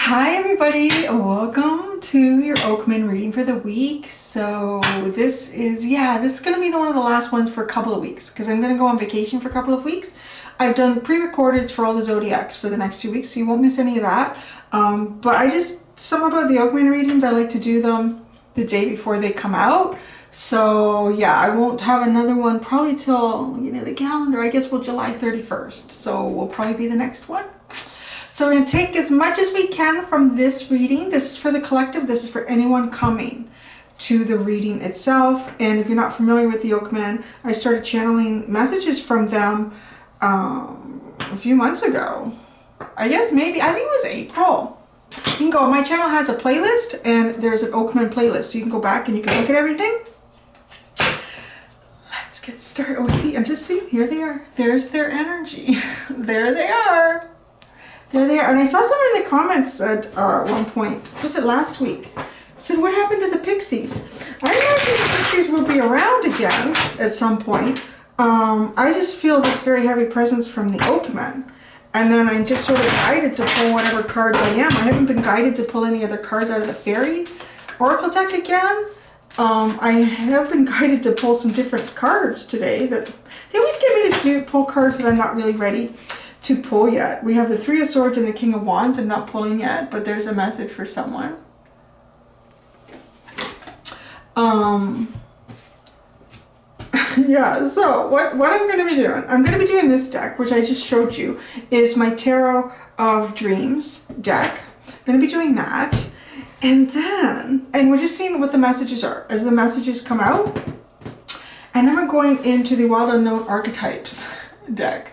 Hi everybody, welcome to your Oakman reading for the week. So this is going to be one of the last ones for a couple of weeks because I'm going to go on vacation for a couple of weeks. I've done pre-recorded for all the zodiacs for the next 2 weeks, so you won't miss any of that. But some about the Oakman readings, I like to do them the day before they come out. So yeah, I won't have another one probably till, the calendar, I guess, July 31st. So will probably be the next one. So we're going to take as much as we can from this reading. This is for the collective. This is for anyone coming to the reading itself. And if you're not familiar with the Oakman, I started channeling messages from them a few months ago. I think it was April. You can go, my channel has a playlist and there's an Oakman playlist. So you can go back and you can look at everything. Let's get started. Oh, see, and just see, here they are. There's their energy. There they are. There they are. And I saw someone in the comments at one point, was it last week, said, what happened to the pixies? I imagine the pixies will be around again at some point. I just feel this very heavy presence from the Oakman. And then I'm just sort of guided to pull whatever cards I am. I haven't been guided to pull any other cards out of the Fairy Oracle deck again. I have been guided to pull some different cards today. That they always get me to pull cards that I'm not really ready to pull yet. We have the Three of Swords and the King of Wands. I'm not pulling yet, but there's a message for someone. Yeah, so what I'm going to be doing, I'm going to be doing this deck, which I just showed you, is my Tarot of Dreams deck. I'm going to be doing that. And we're just seeing what the messages are as the messages come out. And then we're going into the Wild Unknown Archetypes deck,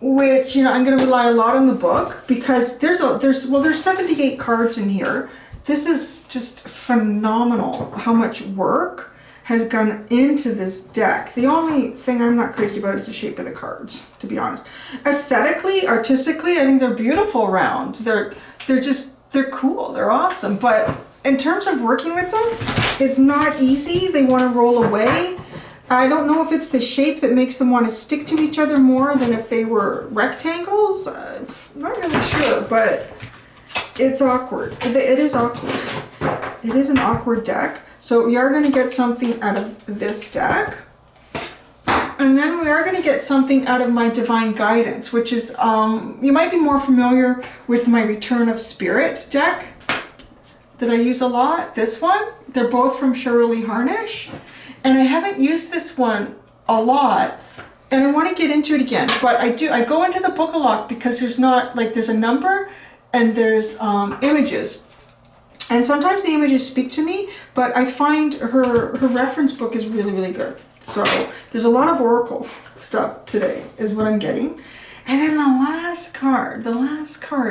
which, I'm going to rely a lot on the book because there's 78 cards in here. This is just phenomenal how much work has gone into this deck. The only thing I'm not crazy about is the shape of the cards, to be honest. Aesthetically, artistically, I think they're beautiful round. They're cool. They're awesome. But in terms of working with them, it's not easy. They want to roll away. I don't know if it's the shape that makes them want to stick to each other more than if they were rectangles. I'm not really sure, but it's awkward. It is awkward. It is an awkward deck. So we are going to get something out of this deck. And then we are going to get something out of my Divine Guidance, which is, you might be more familiar with my Return of Spirit deck that I use a lot. This one, they're both from Shirley Harnish. And I haven't used this one a lot, and I want to get into it again. But I go into the book a lot because there's a number and there's images. And sometimes the images speak to me, but I find her reference book is really, really good. So there's a lot of Oracle stuff today is what I'm getting. And then the last card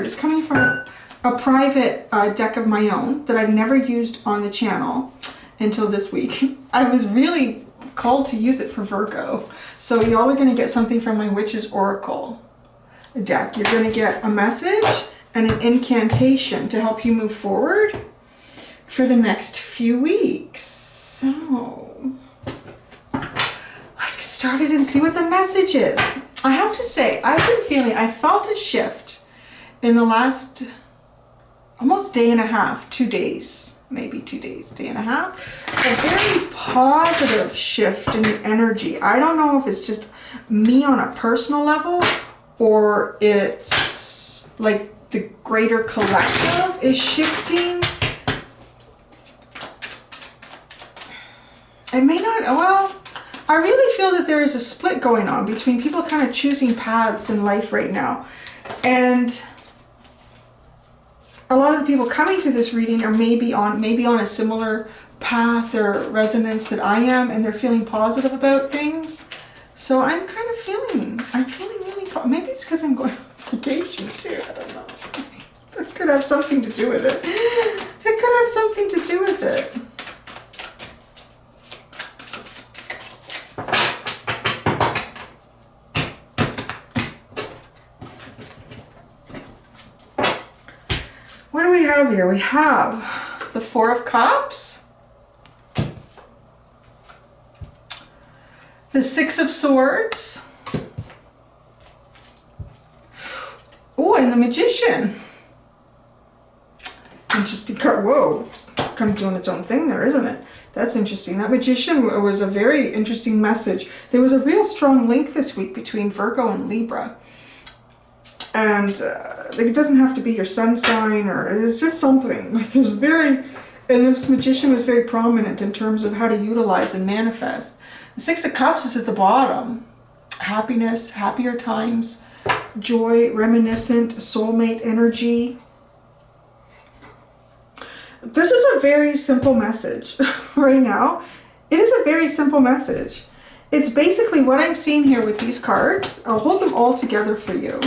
is coming from a private deck of my own that I've never used on the channel until this week. I was really called to use it for Virgo. So y'all are going to get something from my Witch's Oracle deck. You're going to get a message and an incantation to help you move forward for the next few weeks. So let's get started and see what the message is. I have to say, I felt a shift in the last almost day and a half, 2 days. Maybe 2 days, day and a half. A very positive shift in the energy. I don't know if it's just me on a personal level or it's like the greater collective is shifting. It may not, well, I really feel that there is a split going on between people kind of choosing paths in life right now. And a lot of the people coming to this reading are maybe on a similar path or resonance that I am, and they're feeling positive about things. So I'm feeling really, maybe it's because I'm going on vacation too, I don't know. It could have something to do with it. It could have something to do with it. What do we have here? We have the Four of Cups, the Six of Swords, oh, and the Magician. interesting card. Whoa, kind of doing its own thing there, isn't it? That's interesting. That Magician was a very interesting message. There was a real strong link this week between Virgo and Libra. And like, it doesn't have to be your sun sign, or it's just something. Like, there's and this Magician was very prominent in terms of how to utilize and manifest. The Six of Cups is at the bottom. Happiness, happier times, joy, reminiscent, soulmate energy. This is a very simple message right now. It is a very simple message. It's basically what I'm seeing here with these cards. I'll hold them all together for you.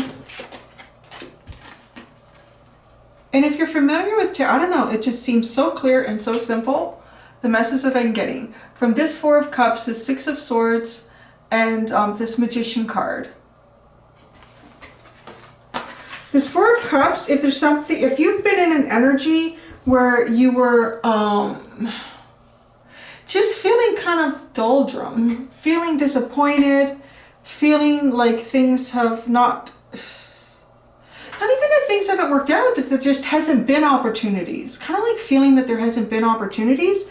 And if you're familiar with tarot, I don't know, it just seems so clear and so simple, the message that I'm getting. From this Four of Cups, this Six of Swords, and this Magician card. This Four of Cups, if there's something, if you've been in an energy where you were just feeling kind of doldrum, feeling disappointed, feeling like things have not even that things haven't worked out, if there just hasn't been opportunities. Kind of like feeling that there hasn't been opportunities.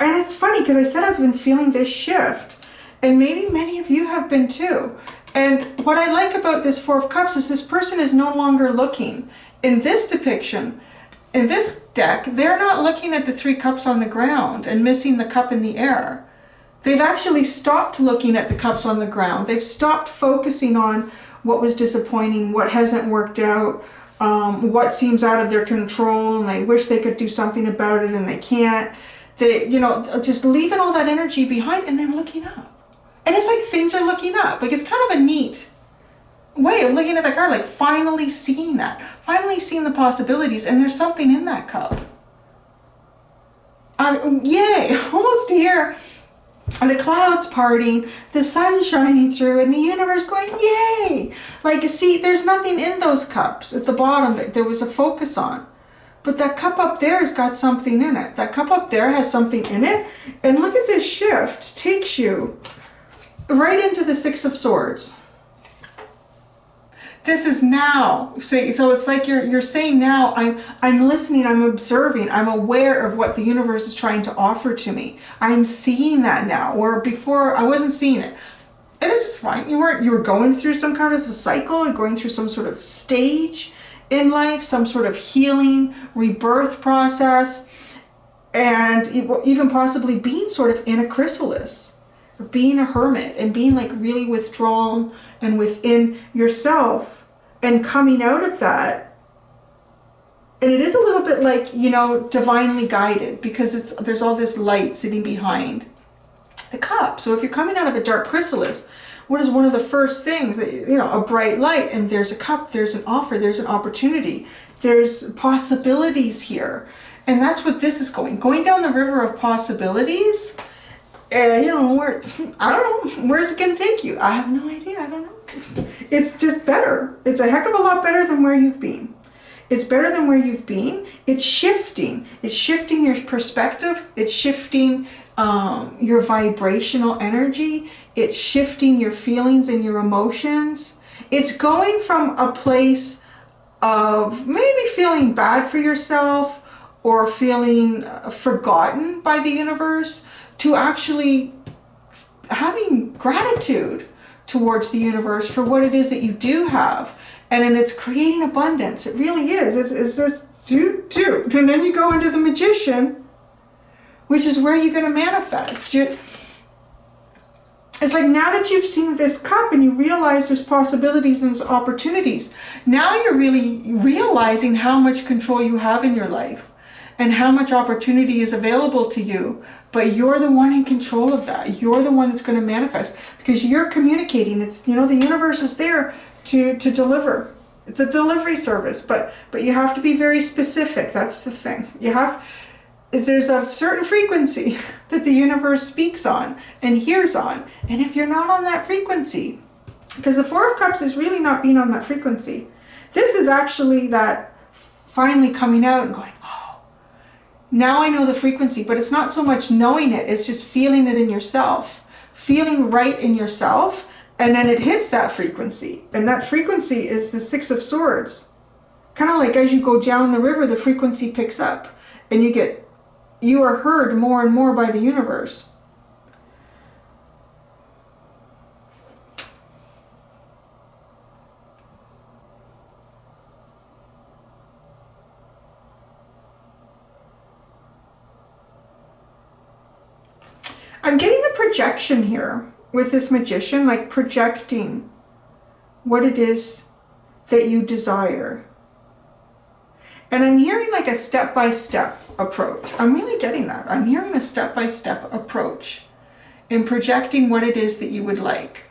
And it's funny because I said I've been feeling this shift. And maybe many of you have been too. And what I like about this Four of Cups is this person is no longer looking. In this depiction, in this deck, they're not looking at the Three Cups on the ground and missing the cup in the air. They've actually stopped looking at the cups on the ground. They've stopped focusing on what was disappointing, what hasn't worked out, what seems out of their control, and they wish they could do something about it and they can't. They, you know, just leaving all that energy behind and then looking up. And it's like things are looking up. Like, it's kind of a neat way of looking at the card, like finally seeing that, finally seeing the possibilities, and there's something in that cup. Yay, almost here. And the clouds parting, the sun shining through, and the universe going, yay! Like, see, there's nothing in those cups at the bottom that there was a focus on. But that cup up there has got something in it. That cup up there has something in it. And look at this shift. Takes you right into the Six of Swords. This is now. So it's like you're saying now, I'm listening, I'm observing, I'm aware of what the universe is trying to offer to me. I'm seeing that now, where before I wasn't seeing it. It is just fine. You were going through some kind of a cycle, you're going through some sort of stage in life, some sort of healing, rebirth process, and even possibly being sort of in a chrysalis, or being a hermit, and being like really withdrawn and within yourself, and coming out of that. And it is a little bit like, you know, divinely guided, because there's all this light sitting behind the cup. So if you're coming out of a dark chrysalis, what is one of the first things that, you know, a bright light, and there's a cup, there's an offer, there's an opportunity, there's possibilities here. And that's what this is going down the river of possibilities. And, you know, I don't know, where's it going to take you? I have no idea. I don't know. It's just better. It's a heck of a lot better than where you've been. It's better than where you've been. It's shifting. It's shifting your perspective. It's shifting your vibrational energy. It's shifting your feelings and your emotions. It's going from a place of maybe feeling bad for yourself or feeling forgotten by the universe, to actually having gratitude towards the universe for what it is that you do have. And then it's creating abundance. It really is. It's just do. And then you go into the Magician, which is where you're going to manifest. It's like, now that you've seen this cup and you realize there's possibilities and there's opportunities, now you're really realizing how much control you have in your life and how much opportunity is available to you. But you're the one in control of that. You're the one that's going to manifest, because you're communicating. It's, you know, the universe is there to deliver. It's a delivery service, but you have to be very specific. That's the thing. There's a certain frequency that the universe speaks on and hears on. And if you're not on that frequency, because the Four of Cups is really not being on that frequency. This is actually that finally coming out and going, oh, now I know the frequency. But it's not so much knowing it, it's just feeling it in yourself, feeling right in yourself, and then it hits that frequency. And that frequency is the Six of Swords kind of like as you go down the river, the frequency picks up and you are heard more and more by the universe. I'm getting the projection here with this magician, like projecting what it is that you desire. And I'm hearing like a step-by-step approach. I'm really getting that. I'm hearing a step-by-step approach in projecting what it is that you would like.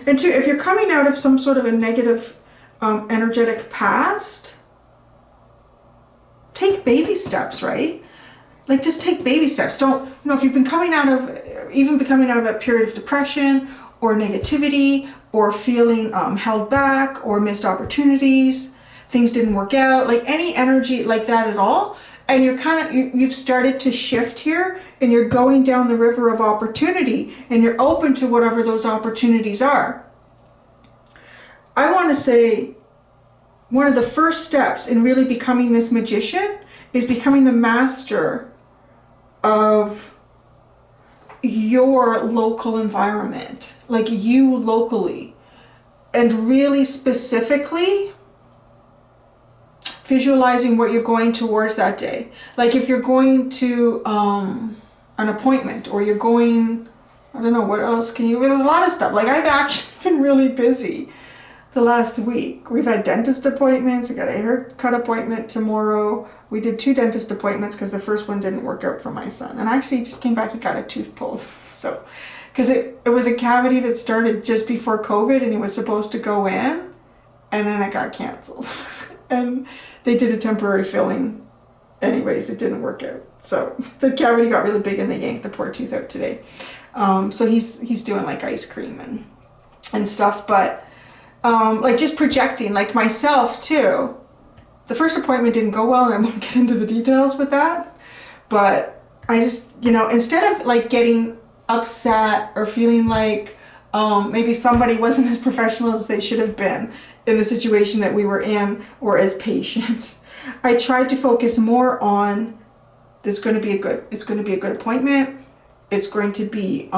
And two, if you're coming out of some sort of a negative energetic past, take baby steps, right? Like just take baby steps. Don't, you know, if you've been coming out of, even becoming out of a period of depression or negativity or feeling held back or missed opportunities, things didn't work out, like any energy like that at all, and you're kind of, you've started to shift here and you're going down the river of opportunity and you're open to whatever those opportunities are. I want to say one of the first steps in really becoming this magician is becoming the master of your local environment, like you locally, and really specifically visualizing what you're going towards that day. Like if you're going to an appointment, or you're going, I don't know, what else can you, there's a lot of stuff. Like I've actually been really busy the last week. We've had dentist appointments. I got a haircut appointment tomorrow. We did 2 dentist appointments because the first one didn't work out for my son. And actually he just came back, he got a tooth pulled. So, because it was a cavity that started just before COVID and he was supposed to go in, and then it got canceled. And they did a temporary filling. Anyways, it didn't work out. So the cavity got really big and they yanked the poor tooth out today. So he's doing like ice cream and stuff, but like just projecting, like myself too. The first appointment didn't go well, and I won't get into the details with that, but I just, you know, instead of like getting upset or feeling like maybe somebody wasn't as professional as they should have been in the situation that we were in, or as patient, I tried to focus more on, it's going to be a good appointment. It's going to be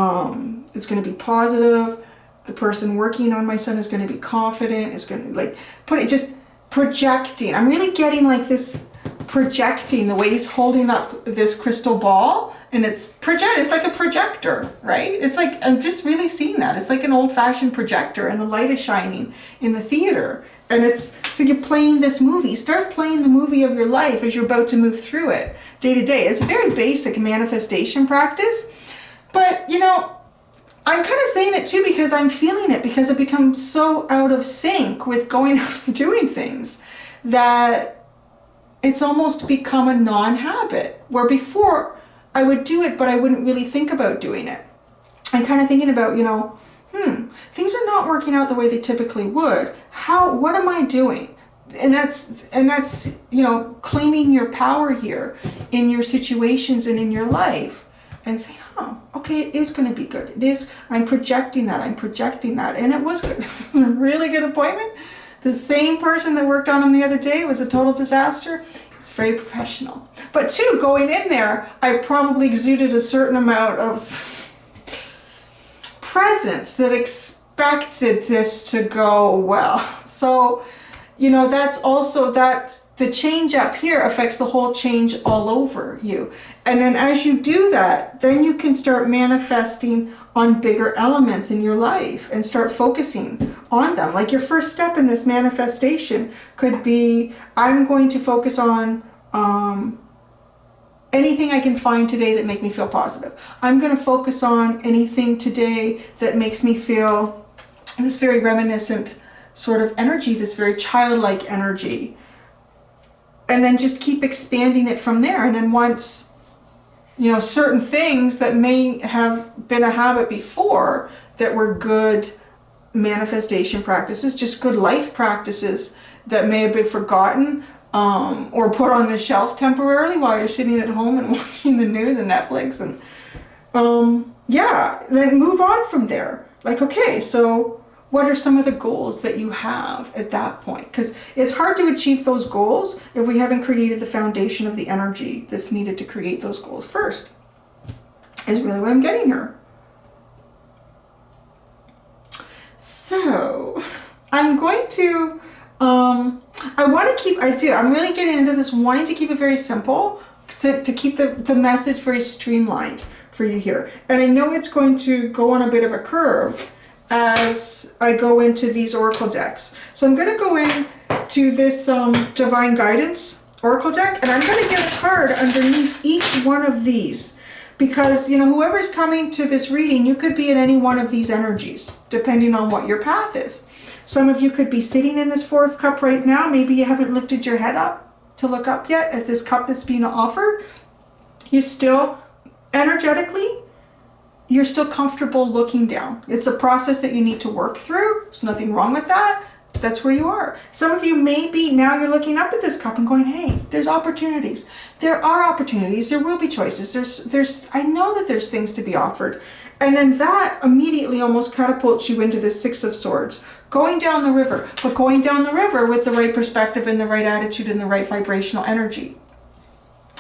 positive. The person working on my son is going to be confident. It's going to like just projecting. I'm really getting like this projecting, the way he's holding up this crystal ball, and it's like a projector, right? It's like, I'm just really seeing that. It's like an old-fashioned projector, and the light is shining in the theater. And it's, so you're playing this movie. Start playing the movie of your life as you're about to move through it day to day. It's a very basic manifestation practice, but you know, I'm kind of saying it too because I'm feeling it, because it becomes so out of sync with going out and doing things that it's almost become a non-habit, where before I would do it, but I wouldn't really think about doing it. I'm kind of thinking about, you know, things are not working out the way they typically would. What am I doing? And that's, you know, claiming your power here in your situations and in your life, and say, okay, it is going to be good. It is, I'm projecting that. And it was good. It was a really good appointment. The same person that worked on him the other day was a total disaster. It's very professional. But too, going in there, I probably exuded a certain amount of presence that expected this to go well. So, you know, that's the change up here affects the whole change all over you. And then as you do that, then you can start manifesting on bigger elements in your life and start focusing on them. Like your first step in this manifestation could be, I'm going to focus on anything I can find today that make me feel positive. I'm going to focus on anything today that makes me feel this very reminiscent sort of energy, this very childlike energy. And then just keep expanding it from there. And then once, you know, certain things that may have been a habit before that were good manifestation practices, just good life practices that may have been forgotten or put on the shelf temporarily while you're sitting at home and watching the news and Netflix, and yeah, then move on from there. Like, okay, so what are some of the goals that you have at that point? Because it's hard to achieve those goals if we haven't created the foundation of the energy that's needed to create those goals first, is really what I'm getting here. So I'm going to, I'm really getting into this, wanting to keep it very simple, to keep the message very streamlined for you here. And I know it's going to go on a bit of a curve as I go into these oracle decks. So I'm going to go in to this Divine Guidance oracle deck, and I'm going to get a card underneath each one of these. Because, you know, whoever's coming to this reading, you could be in any one of these energies, depending on what your path is. Some of you could be sitting in this Four of Cups right now. Maybe you haven't lifted your head up to look up yet at this cup that's being offered. You still, energetically, you're still comfortable looking down. It's a process that you need to work through. There's nothing wrong with that. That's where you are. Some of you may be, now you're looking up at this cup and going, hey, there's opportunities. There are opportunities. There will be choices. I know that there's things to be offered. And then that immediately almost catapults you into the Six of Swords. Going down the river, but going down the river with the right perspective and the right attitude and the right vibrational energy.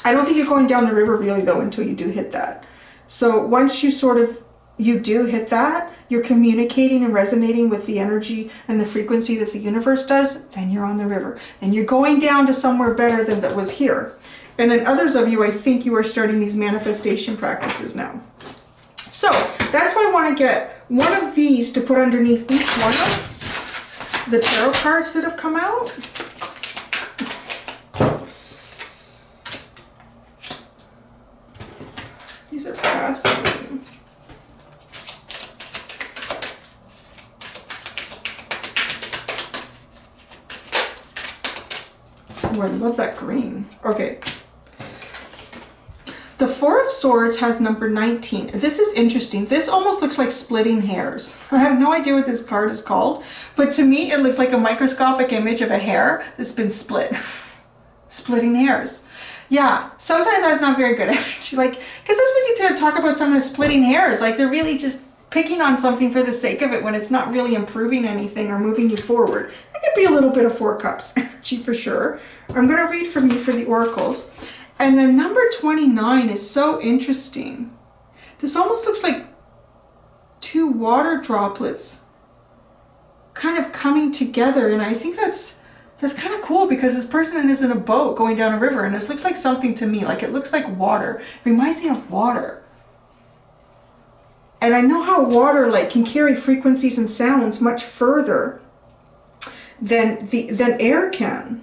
I don't think you're going down the river really though until you do hit that. So once you do hit that, you're communicating and resonating with the energy and the frequency that the universe does, then you're on the river. And you're going down to somewhere better than that was here. And then others of you, I think you are starting these manifestation practices now. So that's why I want to get one of these to put underneath each one of the tarot cards that have come out. These are fascinating. Oh, I love that green. Okay. The Four of Swords has number 19. This is interesting. This almost looks like splitting hairs. I have no idea what this card is called, but to me it looks like a microscopic image of a hair that's been split. Splitting hairs. Yeah, sometimes that's not very good energy. Like, because that's what you talk about someone splitting hairs. Like they're really just picking on something for the sake of it when it's not really improving anything or moving you forward. That could be a little bit of Four Cups energy for sure. I'm going to read from you for the oracles. And then number 29 is so interesting. This almost looks like two water droplets kind of coming together. And I think that's kind of cool because this person is in a boat going down a river. And this looks like something to me, like it looks like water. It reminds me of water. And I know how water can carry frequencies and sounds much further than air can.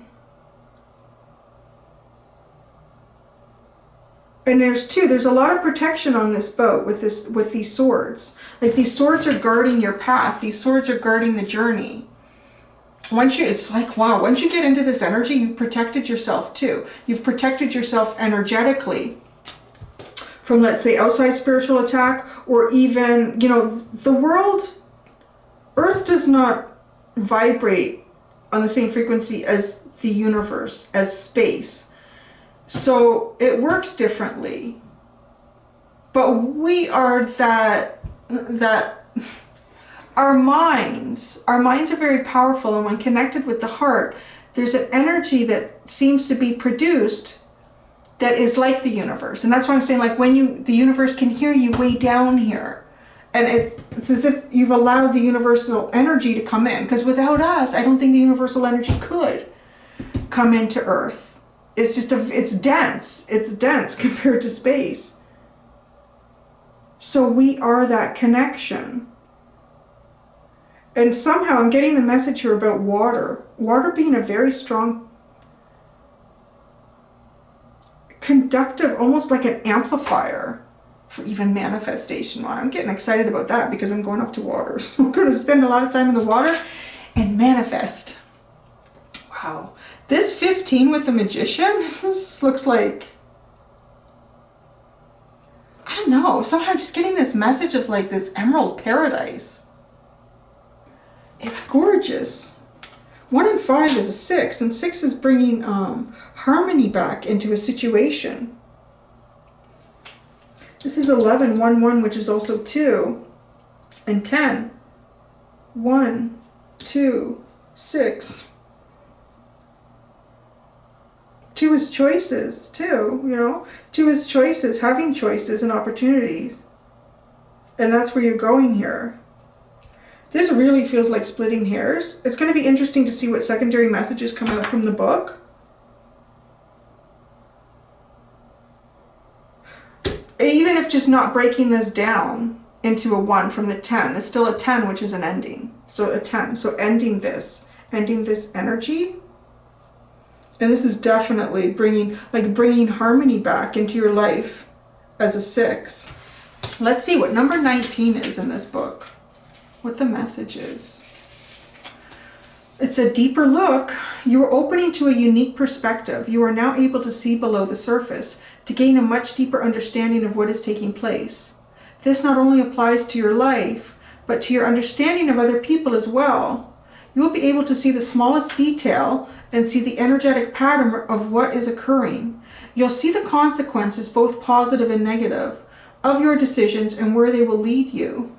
And there's a lot of protection on this boat with these swords. Like these swords are guarding your path. These swords are guarding the journey. It's like, wow, once you get into this energy, you've protected yourself too. You've protected yourself energetically from, let's say, outside spiritual attack, or even, the world, Earth does not vibrate on the same frequency as the universe, as space. So it works differently. But we are that our minds are very powerful, and when connected with the heart, there's an energy that seems to be produced that is like the universe. And that's why I'm saying, like, when the universe can hear you way down here. And it's as if you've allowed the universal energy to come in. Because without us, I don't think the universal energy could come into Earth. It's just it's dense. It's dense compared to space. So we are that connection. And somehow I'm getting the message here about water. Water being a very strong conductive, almost like an amplifier for even manifestation. Wow, I'm getting excited about that because I'm going up to water. So I'm going to spend a lot of time in the water and manifest. Wow. This 15 with the Magician, this looks like, I don't know, somehow just getting this message of like this emerald paradise. It's gorgeous. 1 and 5 is a 6, and 6 is bringing harmony back into a situation. This is 11, 1, 1, which is also 2, and 10. 1, 2, 6. 2 is choices, too, you know. 2 is choices, having choices and opportunities. And that's where you're going here. This really feels like splitting hairs. It's going to be interesting to see what secondary messages come out from the book. Even if just not breaking this down into a 1 from the 10, it's still a 10, which is an ending. So a 10. So ending this energy. And this is definitely bringing harmony back into your life as a 6. Let's see what number 19 is in this book. What the message is. It's a deeper look. You are opening to a unique perspective. You are now able to see below the surface, to gain a much deeper understanding of what is taking place. This not only applies to your life, but to your understanding of other people as well. You will be able to see the smallest detail and see the energetic pattern of what is occurring. You'll see the consequences, both positive and negative, of your decisions and where they will lead you.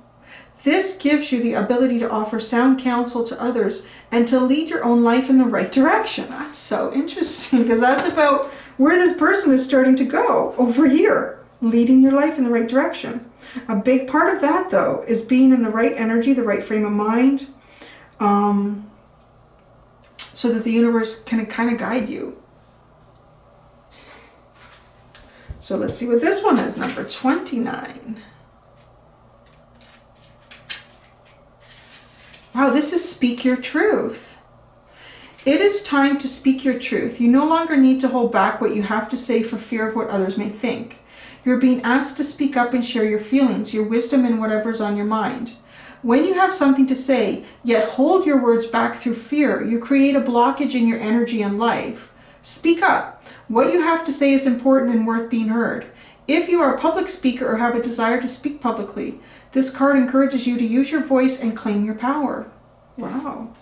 This gives you the ability to offer sound counsel to others and to lead your own life in the right direction. That's so interesting, because that's about where this person is starting to go over here, leading your life in the right direction. A big part of that, though, is being in the right energy, the right frame of mind, so that the universe can kind of guide you. So let's see what this one is, number 29. Wow, this is speak your truth. It is time to speak your truth. You no longer need to hold back what you have to say for fear of what others may think. You're being asked to speak up and share your feelings, your wisdom, and whatever's on your mind. When you have something to say, yet hold your words back through fear, you create a blockage in your energy and life. Speak up. What you have to say is important and worth being heard. If you are a public speaker or have a desire to speak publicly, this card encourages you to use your voice and claim your power. Wow.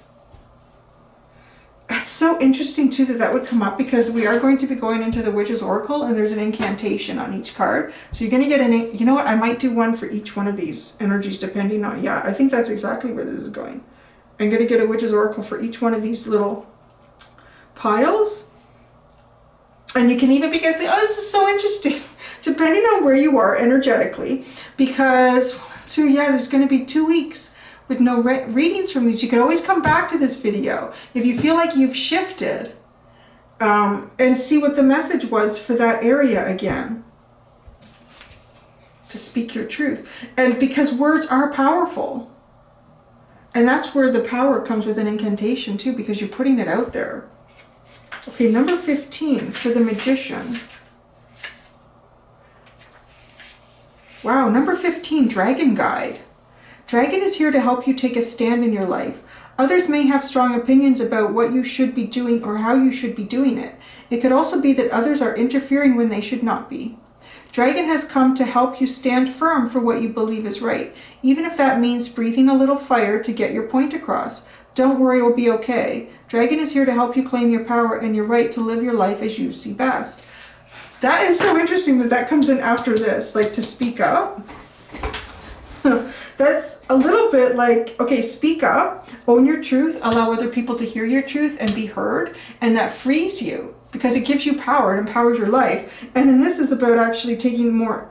That's so interesting too that would come up, because we are going to be going into the Witch's Oracle and there's an incantation on each card. So you're going to get you know what, I might do one for each one of these energies depending on, yeah, I think that's exactly where this is going. I'm going to get a Witch's Oracle for each one of these little piles. And you can even begin to say, oh, this is so interesting, depending on where you are energetically, because, so yeah, there's going to be 2 weeks with no readings from these. You could always come back to this video if you feel like you've shifted, and see what the message was for that area again. To speak your truth. And because words are powerful. And that's where the power comes with an incantation too, because you're putting it out there. Okay, number 15 for the Magician. Wow, number 15, Dragon Guide. Dragon is here to help you take a stand in your life. Others may have strong opinions about what you should be doing or how you should be doing it. It could also be that others are interfering when they should not be. Dragon has come to help you stand firm for what you believe is right, even if that means breathing a little fire to get your point across. Don't worry, it will be okay. Dragon is here to help you claim your power and your right to live your life as you see best. That is so interesting that comes in after this, like to speak up. That's a little bit like, okay, speak up, own your truth, allow other people to hear your truth and be heard, and that frees you because it gives you power, it empowers your life. And then this is about actually taking more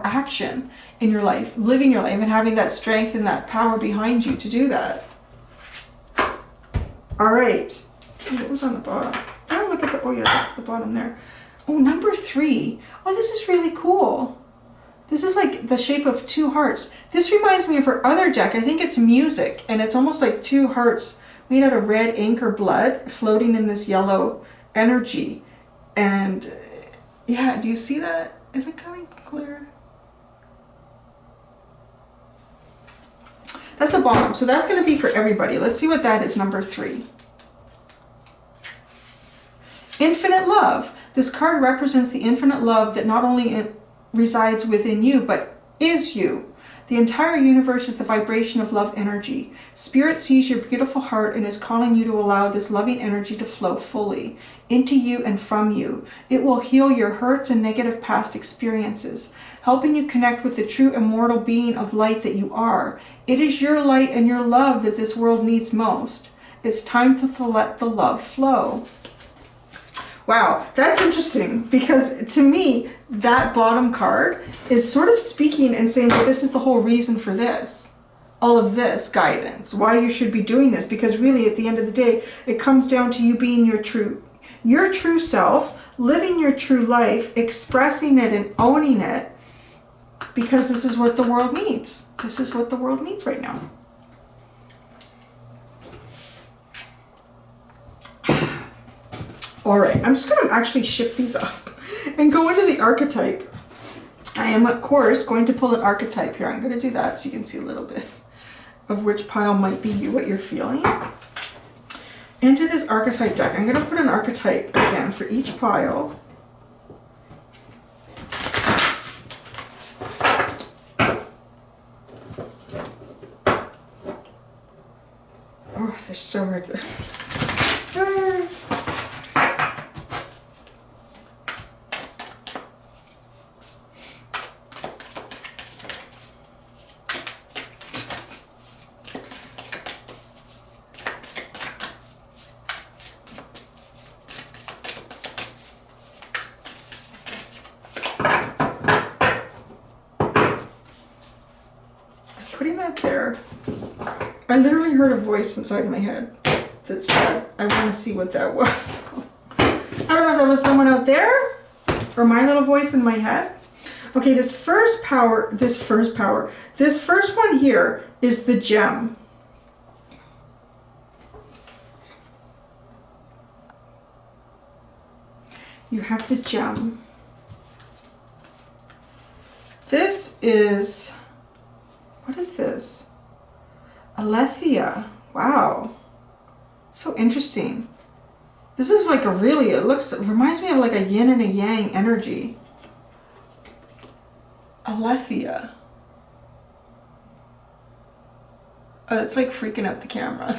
action in your life, living your life, and having that strength and that power behind you to do that. All right, what was on the bottom? I don't look at the bottom there. Oh, number 3. Oh, this is really cool. This is like the shape of 2 hearts. This reminds me of her other deck. I think it's Music, and it's almost like 2 hearts made out of red ink or blood floating in this yellow energy. And yeah, do you see that? Is it coming clear? That's the bottom. So that's going to be for everybody. Let's see what that is, number 3. Infinite Love. This card represents the infinite love that not only resides within you, but is you. The entire universe is the vibration of love energy. Spirit sees your beautiful heart and is calling you to allow this loving energy to flow fully into you and from you. It will heal your hurts and negative past experiences, helping you connect with the true immortal being of light that you are. It is your light and your love that this world needs most. It's time to let the love flow. Wow, that's interesting, because to me, that bottom card is sort of speaking and saying that this is the whole reason for this. All of this guidance, why you should be doing this, because really at the end of the day, it comes down to you being your true self, living your true life, expressing it and owning it, because this is what the world needs. This is what the world needs right now. All right, I'm just going to actually shift these up and go into the archetype. I am, of course, going to pull an archetype here. I'm going to do that so you can see a little bit of which pile might be you, what you're feeling. Into this archetype deck, I'm going to put an archetype again for each pile. Oh, they're so hard. Putting that there, I literally heard a voice inside my head that said, I want to see what that was. I don't know if that was someone out there or my little voice in my head. Okay, this first one here is the gem. You have the gem. This is, what is this? Aletheia. Wow. So interesting. This is like a really, it reminds me of like a yin and a yang energy. Aletheia. Oh, it's like freaking out the camera.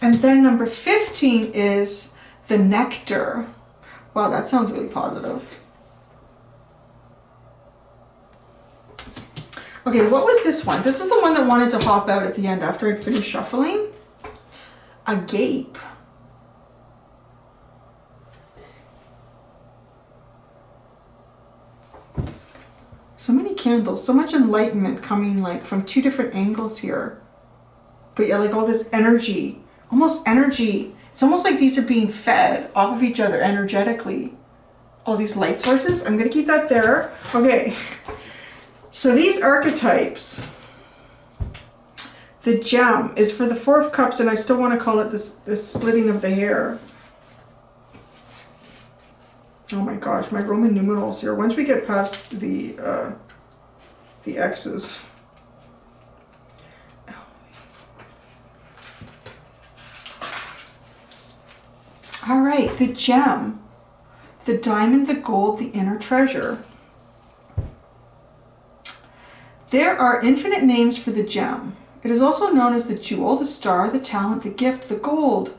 And then number 15 is the nectar. Wow, that sounds really positive. Okay, what was this one? This is the one that wanted to hop out at the end after I'd finished shuffling. Agape. So many candles, so much enlightenment coming like from two different angles here. But yeah, like all this energy, almost energy. It's almost like these are being fed off of each other energetically. All these light sources. I'm gonna keep that there. Okay. So these archetypes, the gem is for the Four of Cups, and I still want to call it this splitting of the hair. Oh my gosh, my Roman numerals here. Once we get past the X's. All right, the gem, the diamond, the gold, the inner treasure. There are infinite names for the gem. It is also known as the jewel, the star, the talent, the gift, the gold.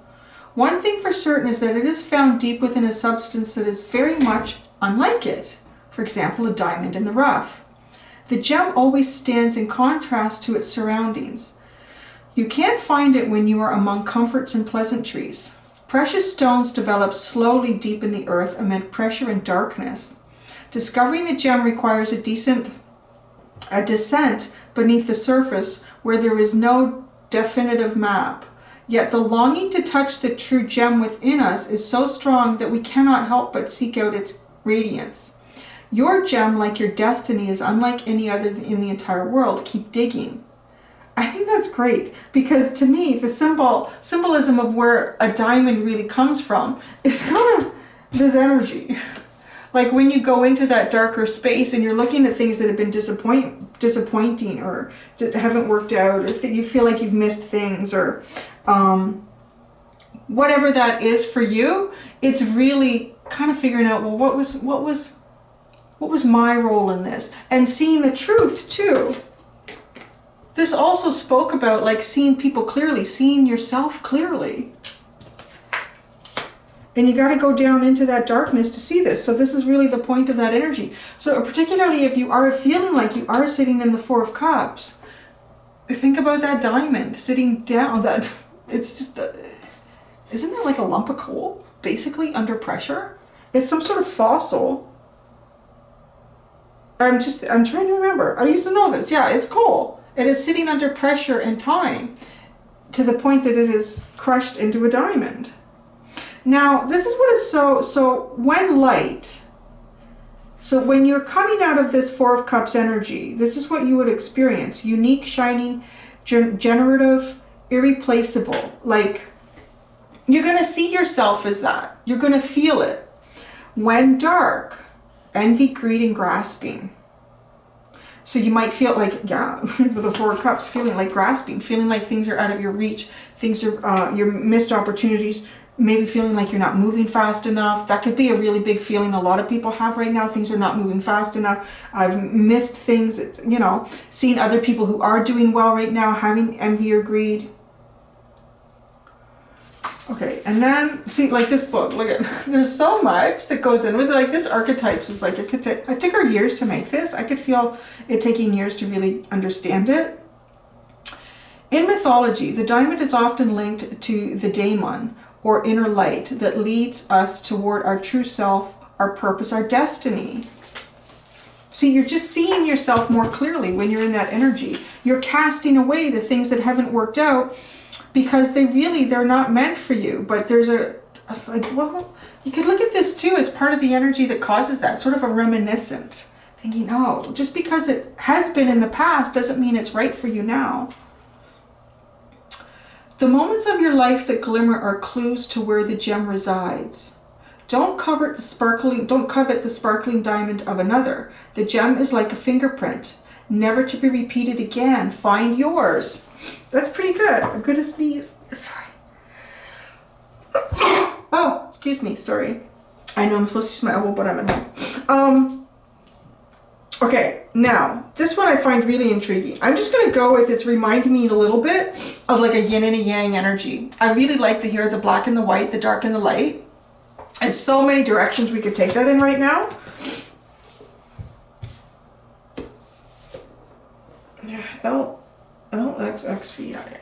One thing for certain is that it is found deep within a substance that is very much unlike it. For example, a diamond in the rough. The gem always stands in contrast to its surroundings. You can't find it when you are among comforts and pleasantries. Precious stones develop slowly deep in the earth amid pressure and darkness. Discovering the gem requires a descent beneath the surface where there is no definitive map. Yet the longing to touch the true gem within us is so strong that we cannot help but seek out its radiance. Your gem, like your destiny, is unlike any other in the entire world. Keep digging. I think that's great, because to me, the symbolism of where a diamond really comes from is kind of this energy. Like when you go into that darker space and you're looking at things that have been disappointing or haven't worked out, or you feel like you've missed things, or whatever that is for you, it's really kind of figuring out, well, what was What was my role in this? And seeing the truth too. This also spoke about like seeing people clearly, seeing yourself clearly. And you got to go down into that darkness to see this. So this is really the point of that energy. So particularly if you are feeling like you are sitting in the Four of Cups, think about that diamond sitting down. That it's just, isn't that like a lump of coal, basically under pressure? It's some sort of fossil. I'm trying to remember. I used to know this. Yeah, it's coal. It is sitting under pressure and time to the point that it is crushed into a diamond. Now, this is what is so when light, so when you're coming out of this Four of Cups energy, this is what you would experience. Unique, shining, generative, irreplaceable. Like, you're going to see yourself as that. You're going to feel it. When dark, envy, greed, and grasping. So you might feel like, yeah, with the Four of Cups, feeling like grasping, feeling like things are out of your reach, things are, your missed opportunities, maybe feeling like you're not moving fast enough. That could be a really big feeling a lot of people have right now. Things are not moving fast enough. I've missed things. It's, you know, seeing other people who are doing well right now, having envy or greed. Okay, and then, see, like this book, look at, there's so much that goes in with it. Like this archetypes is like, it took her years to make this. I could feel it taking years to really understand it. In mythology, the diamond is often linked to the daemon, or inner light, that leads us toward our true self, our purpose, our destiny. See, you're just seeing yourself more clearly when you're in that energy. You're casting away the things that haven't worked out, because they're not meant for you. But there's like, well, you could look at this too as part of the energy that causes that, sort of a reminiscent. Thinking, oh, just because it has been in the past doesn't mean it's right for you now. The moments of your life that glimmer are clues to where the gem resides. Don't covet the sparkling diamond of another. The gem is like a fingerprint, never to be repeated again. Find yours. That's pretty good. I'm going to sneeze. Sorry. Oh, excuse me. Sorry. I know I'm supposed to use my elbow, but I'm at home. Okay, now, this one I find really intriguing. I'm just going to go with, it's reminding me a little bit of like a yin and a yang energy. I really like the black and the white, the dark and the light. There's so many directions we could take that in right now. Yeah, LXXVI.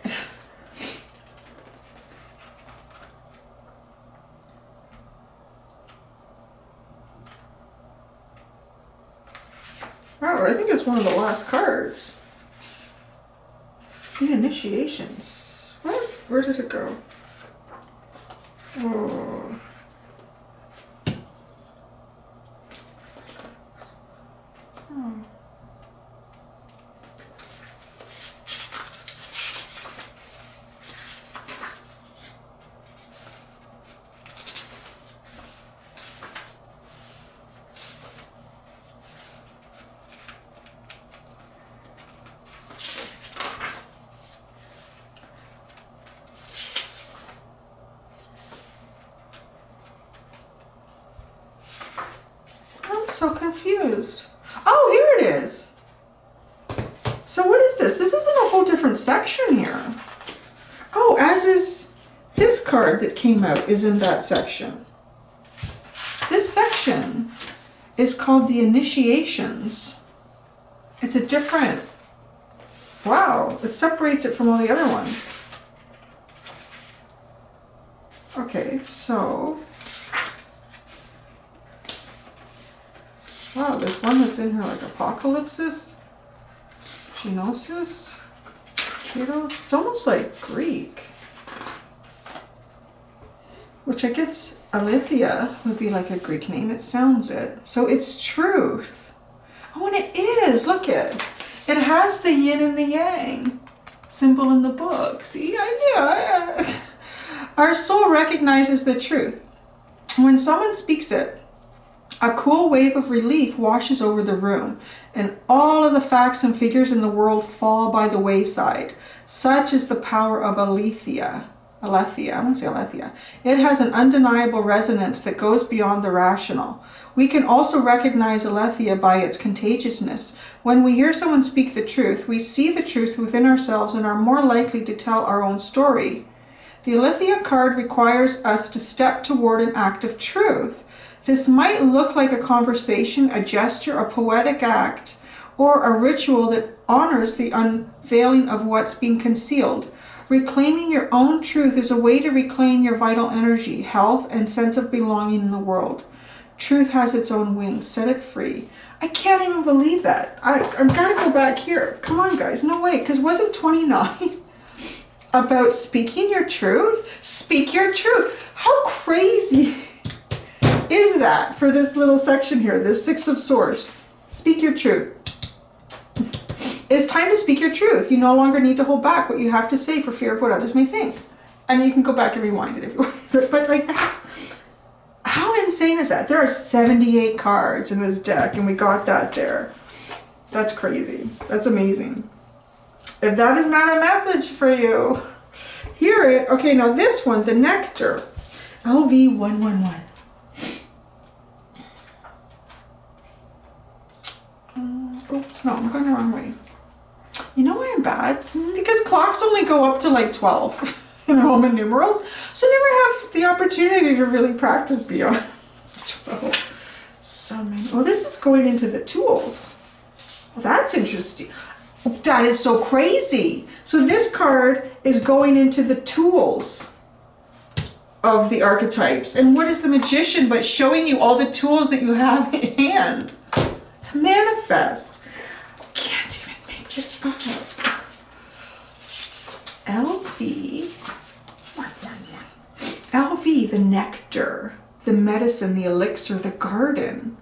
Wow, I think it's one of the last cards. The initiations. What? Where did it go? Oh. Oh. So confused. Oh, here it is. So what is this? This is in a whole different section here. Oh, as is this card that came out is in that section. This section is called the initiations. It's a different, wow, it separates it from all the other ones. Okay, so wow, there's one that's in here like apocalypsis, genosis, it's almost like Greek, which I guess Alethea would be like a Greek name. It sounds it. So it's truth. Oh, and it is. Look it. It has the yin and the yang symbol in the book. See, I knew. Our soul recognizes the truth. When someone speaks it, a cool wave of relief washes over the room, and all of the facts and figures in the world fall by the wayside. Such is the power of Alethea. Aletheia, I'm going to say Aletheia. It has an undeniable resonance that goes beyond the rational. We can also recognize Aletheia by its contagiousness. When we hear someone speak the truth, we see the truth within ourselves and are more likely to tell our own story. The Aletheia card requires us to step toward an act of truth. This might look like a conversation, a gesture, a poetic act, or a ritual that honors the unveiling of what's being concealed. Reclaiming your own truth is a way to reclaim your vital energy, health, and sense of belonging in the world. Truth has its own wings. Set it free. I can't even believe that. I've got to go back here. Come on, guys. No way. Because wasn't 29 about speaking your truth? Speak your truth. How crazy is that for this little section here, this Six of Swords? Speak your truth. It's time to speak your truth. You no longer need to hold back what you have to say for fear of what others may think. And you can go back and rewind it if you want. But like that's... How insane is that? There are 78 cards in this deck and we got that there. That's crazy. That's amazing. If that is not a message for you, hear it. Okay, now this one, the Nectar. LV111. Oops, no, I'm going the wrong way. You know why I'm bad? Because clocks only go up to like 12 in Roman numerals, so I never have the opportunity to really practice beyond 12. So many. Oh, this is going into the tools. Well, that's interesting. That is so crazy. So this card is going into the tools of the archetypes. And what is the Magician but showing you all the tools that you have in hand to manifest? Can't even make this up. LV, the nectar, the medicine, the elixir, the garden.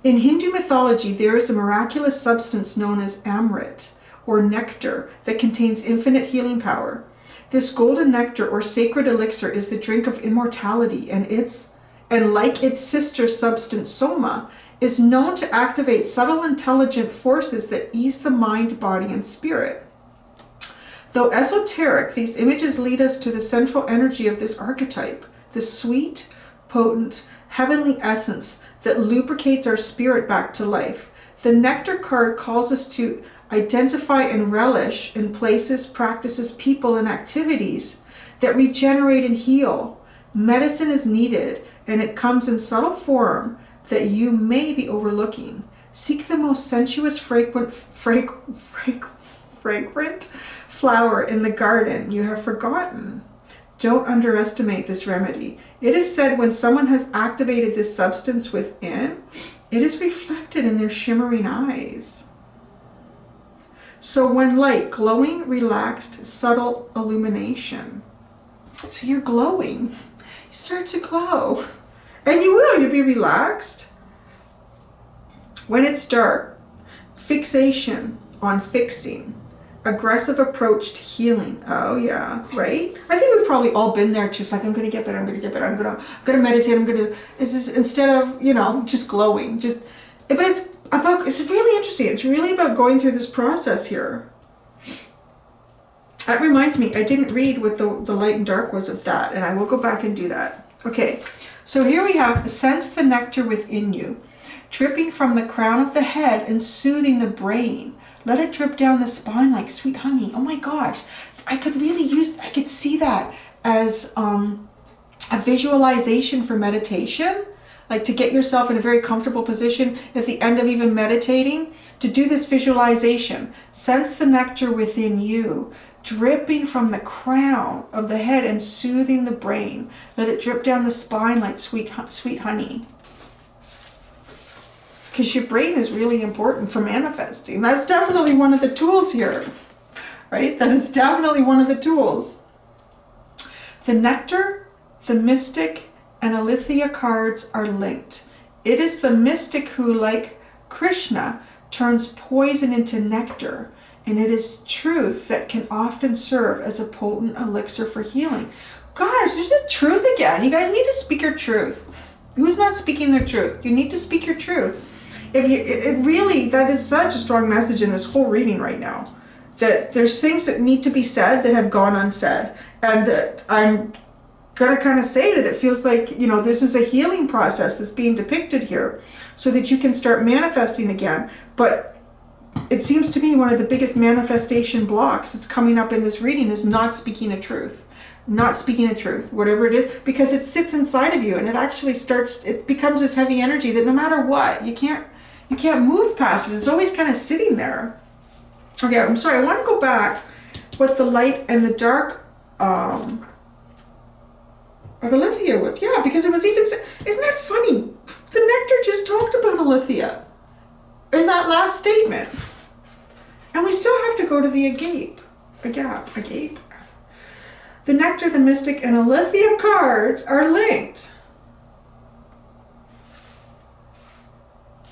In Hindu mythology, there is a miraculous substance known as amrit, or nectar, that contains infinite healing power. This golden nectar, or sacred elixir, is the drink of immortality, and like its sister substance soma, is known to activate subtle intelligent forces that ease the mind, body, and spirit. Though esoteric, these images lead us to the central energy of this archetype, the sweet, potent, heavenly essence that lubricates our spirit back to life. The Nectar card calls us to identify and relish in places, practices, people, and activities that regenerate and heal. Medicine is needed, and it comes in subtle form that you may be overlooking. Seek the most sensuous, fragrant flower in the garden you have forgotten. Don't underestimate this remedy. It is said when someone has activated this substance within, it is reflected in their shimmering eyes. So when light, glowing, relaxed, subtle illumination. So you're glowing. You start to glow. And you will, you'll be relaxed. When it's dark, fixation on fixing. Aggressive approach to healing. Oh yeah, right? I think we've probably all been there too. It's like, I'm gonna get better, I'm gonna get better, I'm gonna meditate, this is instead of, just glowing. But it's really interesting. It's really about going through this process here. That reminds me, I didn't read what the light and dark was of that, and I will go back and do that. Okay, so here we have, sense the nectar within you, dripping from the crown of the head and soothing the brain. Let it drip down the spine like sweet honey. Oh my gosh, I could see that as a visualization for meditation, like to get yourself in a very comfortable position at the end of even meditating, to do this visualization. Sense the nectar within you, dripping from the crown of the head and soothing the brain. Let it drip down the spine like sweet honey. Because your brain is really important for manifesting. That's definitely one of the tools here, right? That is definitely one of the tools. The Nectar, the Mystic, and Aletheia cards are linked. It is the mystic who, like Krishna, turns poison into nectar, and it is truth that can often serve as a potent elixir for healing. Gosh, there's a truth again. You guys need to speak your truth. Who's not speaking their truth? You need to speak your truth. That is such a strong message in this whole reading right now, that there's things that need to be said that have gone unsaid, And I'm gonna kind of say that it feels like, you know, this is a healing process that's being depicted here so that you can start manifesting again. But it seems to me one of the biggest manifestation blocks that's coming up in this reading is not speaking a truth. Not speaking a truth, whatever it is, because it sits inside of you and it actually it becomes this heavy energy that no matter what, you can't move past it. It's always kind of sitting there. Okay, I'm sorry, I want to go back what the light and the dark of Alethea was. Yeah, because it was even, isn't that funny? The Nectar just talked about Alethea in that last statement. And we still have to go to the agape. Agape. The Nectar, the Mystic, and Alethea cards are linked.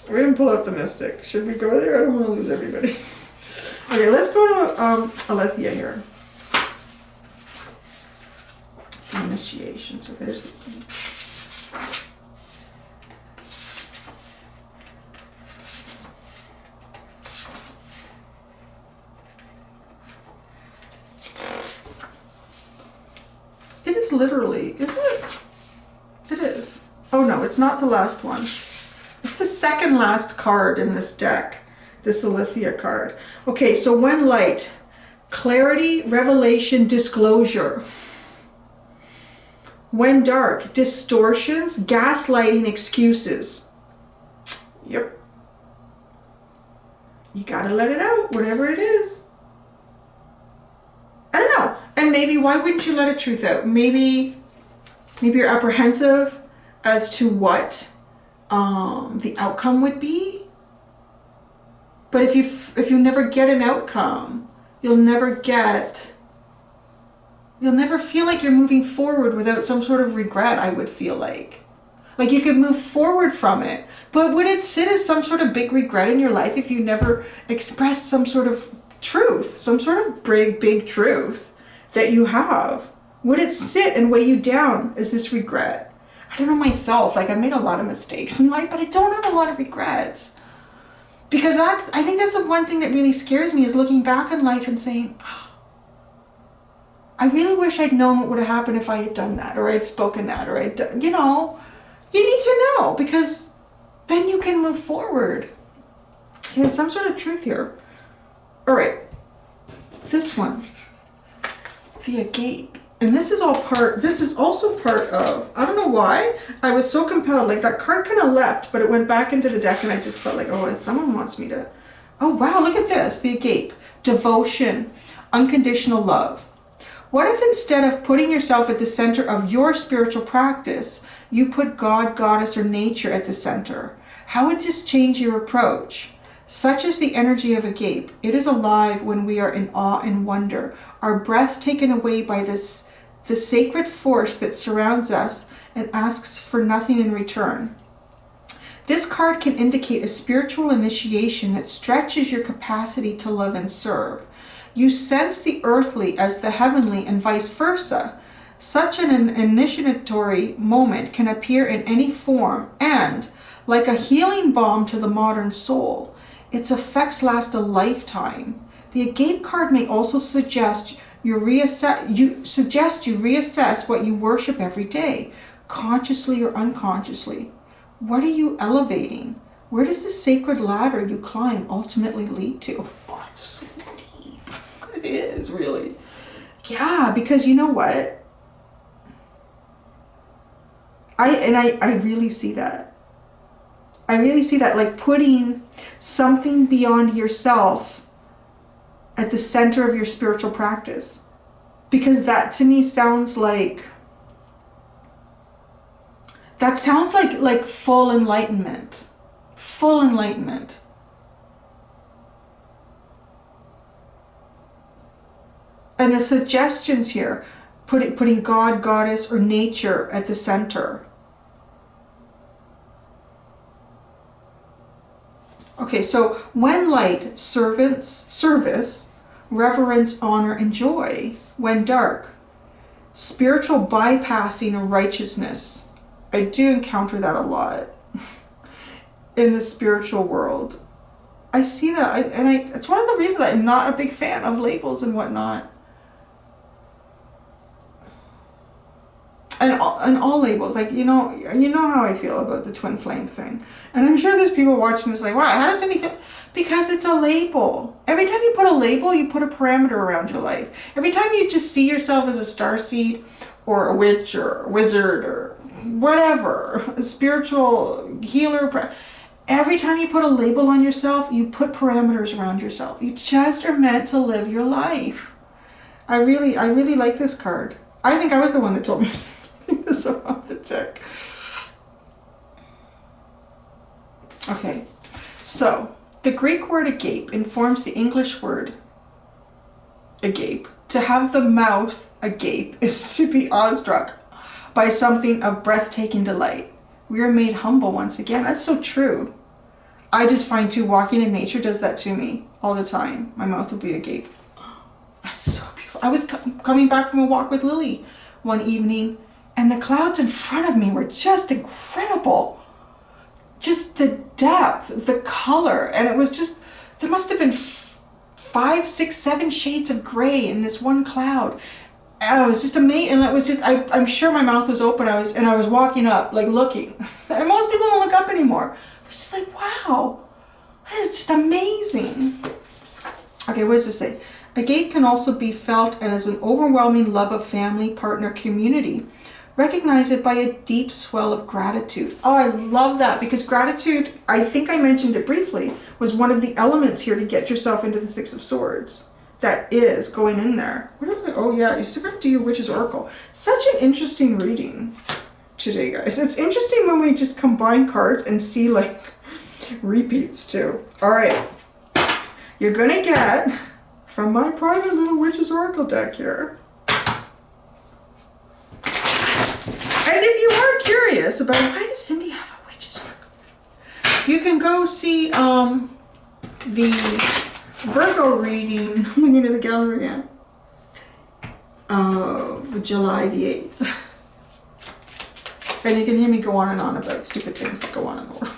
We didn't pull up the Mystic. Should we go there? I don't want to lose everybody. Okay, let's go to Alethea here. Initiation. So there's. It is literally, isn't it? It is. Oh no, it's not the last one. It's the second last card in this deck, this Alethea card. Okay, so when light, clarity, revelation, disclosure. When dark, distortions, gaslighting, excuses. Yep. You gotta let it out, whatever it is. I don't know. And maybe, why wouldn't you let a truth out? Maybe you're apprehensive as to what the outcome would be. But if you never get an outcome, you'll never feel like you're moving forward without some sort of regret, I would feel like. Like you could move forward from it. But would it sit as some sort of big regret in your life if you never expressed some sort of truth, some sort of big truth that you have? Would it sit and weigh you down as this regret? I don't know myself, like I've made a lot of mistakes in life, but I don't have a lot of regrets. Because I think that's the one thing that really scares me, is looking back on life and saying, oh, I really wish I'd known what would have happened if I had done that, or I'd spoken that, or I'd done, you know, you need to know, because then you can move forward. There's some sort of truth here. All right, this one, the agape. And this is also part of, I don't know why, I was so compelled, like that card kind of left, but it went back into the deck and I just felt like, oh, someone wants me to, oh wow, look at this, the agape, devotion, unconditional love. What if instead of putting yourself at the center of your spiritual practice, you put God, Goddess, or nature at the center? How would this change your approach? Such is the energy of agape. It is alive when we are in awe and wonder, our breath taken away by the sacred force that surrounds us and asks for nothing in return. This card can indicate a spiritual initiation that stretches your capacity to love and serve. You sense the earthly as the heavenly and vice versa. Such an initiatory moment can appear in any form and, like a healing balm to the modern soul, its effects last a lifetime. The agape card may also suggest you reassess what you worship every day, consciously or unconsciously. What are you elevating? Where does the sacred ladder you climb ultimately lead to? Oh, it's so deep. It is, really. Yeah, because you know what? I really see that. I really see that, like putting something beyond yourself at the center of your spiritual practice. Because that to me sounds like, like full enlightenment. Full enlightenment. And the suggestions here, putting God, Goddess, or nature at the center. Okay, so when light, service, reverence, honor, and joy. When dark, spiritual bypassing of righteousness. I do encounter that a lot in the spiritual world. I see that, it's one of the reasons that I'm not a big fan of labels and whatnot. and all labels, like, you know how I feel about the twin flame thing. And I'm sure there's people watching this like, wow, how does Cindy feel? Because it's a label. Every time you put a label, you put a parameter around your life. Every time you just see yourself as a starseed or a witch or a wizard or whatever, a spiritual healer, every time you put a label on yourself, you put parameters around yourself. You just are meant to live your life. I really like this card. I think I was the one that told me this off the deck. Okay, so the Greek word agape informs the English word agape. To have the mouth agape is to be awestruck by something of breathtaking delight. We are made humble once again. That's so true. I just find too, walking in nature does that to me all the time. My mouth will be agape. That's so beautiful. I was coming back from a walk with Lily one evening, and the clouds in front of me were just incredible. Just the depth, the color, and it was just, there must have been 5, 6, 7 shades of gray in this one cloud. And it was just amazing. And it was just, I'm sure my mouth was open. I was walking up, like looking. And most people don't look up anymore. I was just like, wow, that is just amazing. Okay, what does this say? Agape can also be felt as an overwhelming love of family, partner, community. Recognize it by a deep swell of gratitude. Oh, I love that, because gratitude, I think I mentioned it briefly, was one of the elements here to get yourself into the Six of Swords. That is going in there. Oh yeah, you're still going to do your Witch's Oracle. Such an interesting reading today, guys. It's interesting when we just combine cards and see like repeats too. All right, you're going to get from my private little Witch's Oracle deck here. And if you are curious about why does Cindy have a Witch's Oracle, you can go see the Virgo reading, looking at the calendar again, of July the 8th. And you can hear me go on and on about stupid things that go on in the world.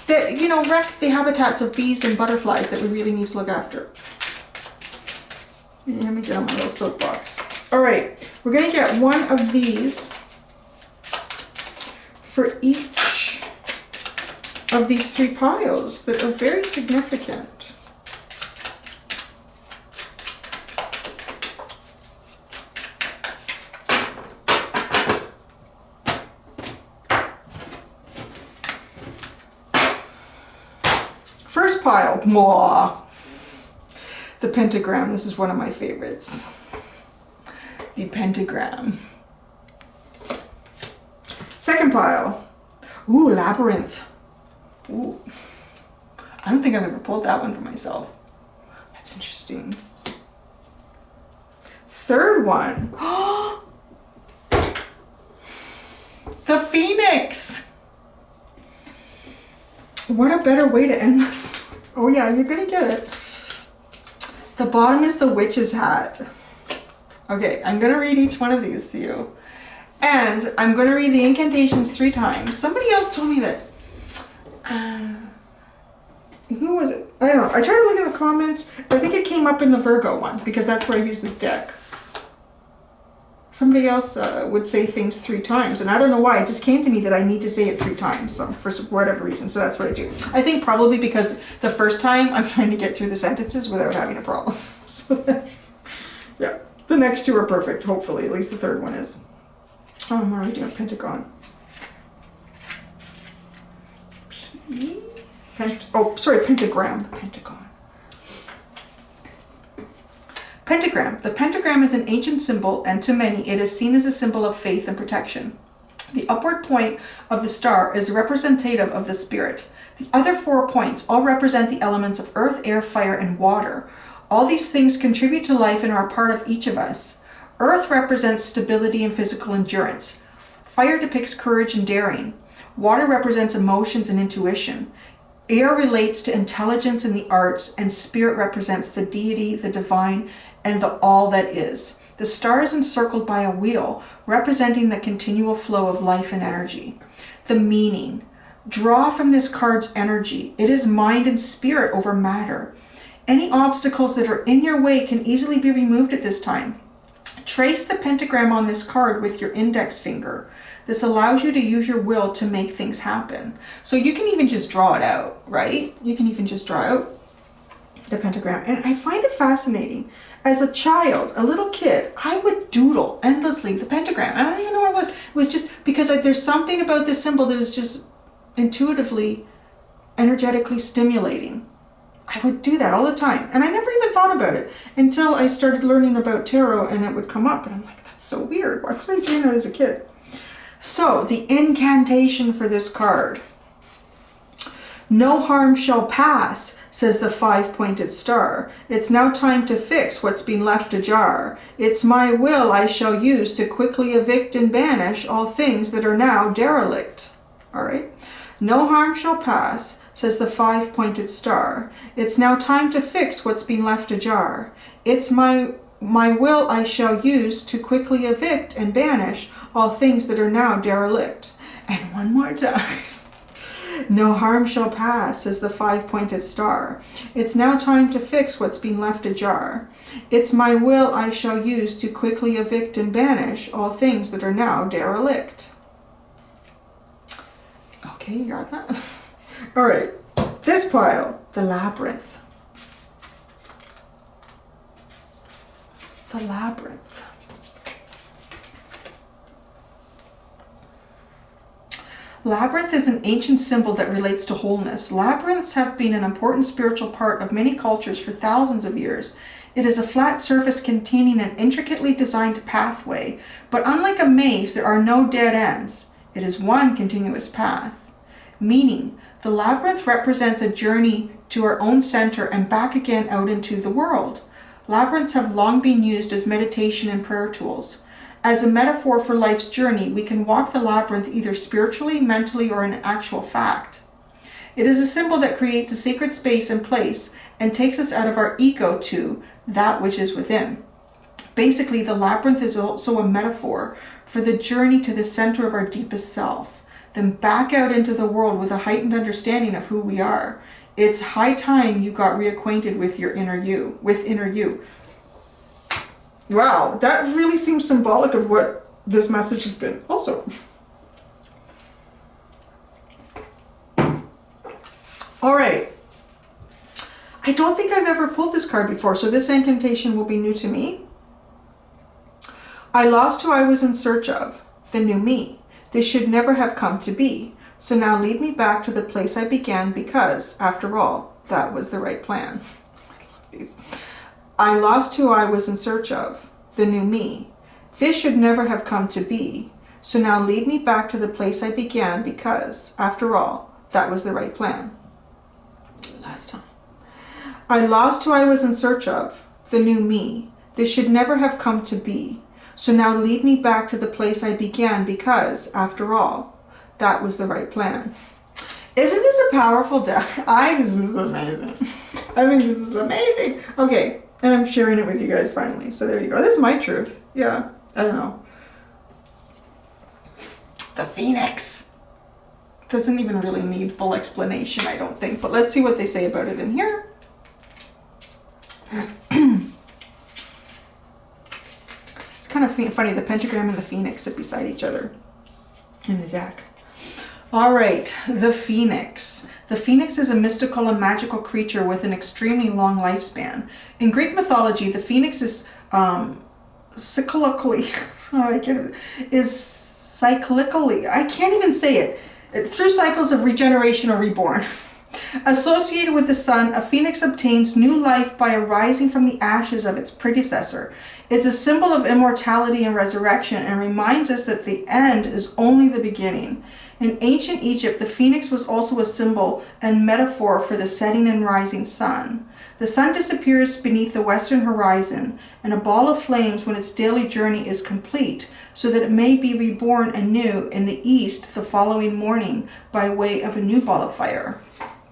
That, you know, wreck the habitats of bees and butterflies that we really need to look after. Let me get on my little soapbox. All right, we're going to get one of these for each of these 3 piles that are very significant. First pile, mwah. The pentagram. This is one of my favorites. The pentagram. Second pile. Ooh, labyrinth. Ooh. I don't think I've ever pulled that one for myself. That's interesting. Third one. The phoenix. What a better way to end this. Oh yeah, you're gonna get it. The bottom is the witch's hat. Okay, I'm gonna read each one of these to you. And I'm gonna read the incantations 3 times. Somebody else told me that, who was it? I don't know. I tried to look in the comments. I think it came up in the Virgo one because that's where I use this deck. Somebody else would say things 3 times, and I don't know why. It just came to me that I need to say it 3 times for whatever reason, so that's what I do. I think probably because the first time I'm trying to get through the sentences without having a problem. So, yeah, the next 2 are perfect, hopefully. At least the third one is. Oh, I'm already doing Pentagon. Pentagram. Pentagon. Pentagram. The pentagram is an ancient symbol, and to many it is seen as a symbol of faith and protection. The upward point of the star is representative of the spirit. The other 4 points all represent the elements of earth, air, fire, and water. All these things contribute to life and are a part of each of us. Earth represents stability and physical endurance. Fire depicts courage and daring. Water represents emotions and intuition. Air relates to intelligence and the arts, and spirit represents the deity, the divine, and the all that is. The star is encircled by a wheel, representing the continual flow of life and energy. The meaning. Draw from this card's energy. It is mind and spirit over matter. Any obstacles that are in your way can easily be removed at this time. Trace the pentagram on this card with your index finger. This allows you to use your will to make things happen. So you can even just draw it out, right? You can even just draw out the pentagram. And I find it fascinating. As a child, a little kid, I would doodle endlessly the pentagram. I don't even know what it was. It was just because there's something about this symbol that is just intuitively, energetically stimulating. I would do that all the time. And I never even thought about it until I started learning about tarot and it would come up. And I'm like, that's so weird. Why was I doing that as a kid? So the incantation for this card. No harm shall pass, says the 5-pointed star. It's now time to fix what's been left ajar. It's my will I shall use to quickly evict and banish all things that are now derelict. All right. No harm shall pass, says the 5-pointed star. It's now time to fix what's been left ajar. It's my will I shall use to quickly evict and banish all things that are now derelict. And one more time. No harm shall pass, says the 5-pointed star. It's now time to fix what's been left ajar. It's my will I shall use to quickly evict and banish all things that are now derelict. Okay, you got that? All right, this pile, the labyrinth. The labyrinth. Labyrinth is an ancient symbol that relates to wholeness. Labyrinths have been an important spiritual part of many cultures for thousands of years. It is a flat surface containing an intricately designed pathway, but unlike a maze, there are no dead ends. It is one continuous path. Meaning, the labyrinth represents a journey to our own center and back again out into the world. Labyrinths have long been used as meditation and prayer tools. As a metaphor for life's journey, we can walk the labyrinth either spiritually, mentally, or in actual fact. It is a symbol that creates a sacred space and place and takes us out of our ego to that which is within. Basically, the labyrinth is also a metaphor for the journey to the center of our deepest self, then back out into the world with a heightened understanding of who we are. It's high time you got reacquainted with your inner you, Wow, that really seems symbolic of what this message has been also. All right. I don't think I've ever pulled this card before, so this incantation will be new to me. I lost who I was in search of, the new me. This should never have come to be. So now lead me back to the place I began because, after all, that was the right plan. I love these. I lost who I was in search of, the new me. This should never have come to be. So now lead me back to the place I began because, after all, that was the right plan. Last time. I lost who I was in search of, the new me. This should never have come to be. So now lead me back to the place I began because, after all, that was the right plan. Isn't this a powerful deck? This is amazing. I mean, this is amazing. Okay, and I'm sharing it with you guys finally. So there you go. This is my truth. Yeah, I don't know. The Phoenix. Doesn't even really need full explanation, I don't think. But let's see what they say about it in here. It's kind of funny. The pentagram and the phoenix sit beside each other in the deck. All right, the Phoenix. The Phoenix is a mystical and magical creature with an extremely long lifespan. In Greek mythology, the Phoenix is cyclically, I can't even say it, through cycles of regeneration or reborn. Associated with the sun, a phoenix obtains new life by arising from the ashes of its predecessor. It's a symbol of immortality and resurrection and reminds us that the end is only the beginning. In ancient Egypt, the phoenix was also a symbol and metaphor for the setting and rising sun. The sun disappears beneath the western horizon, and a ball of flames when its daily journey is complete, so that it may be reborn anew in the east the following morning by way of a new ball of fire.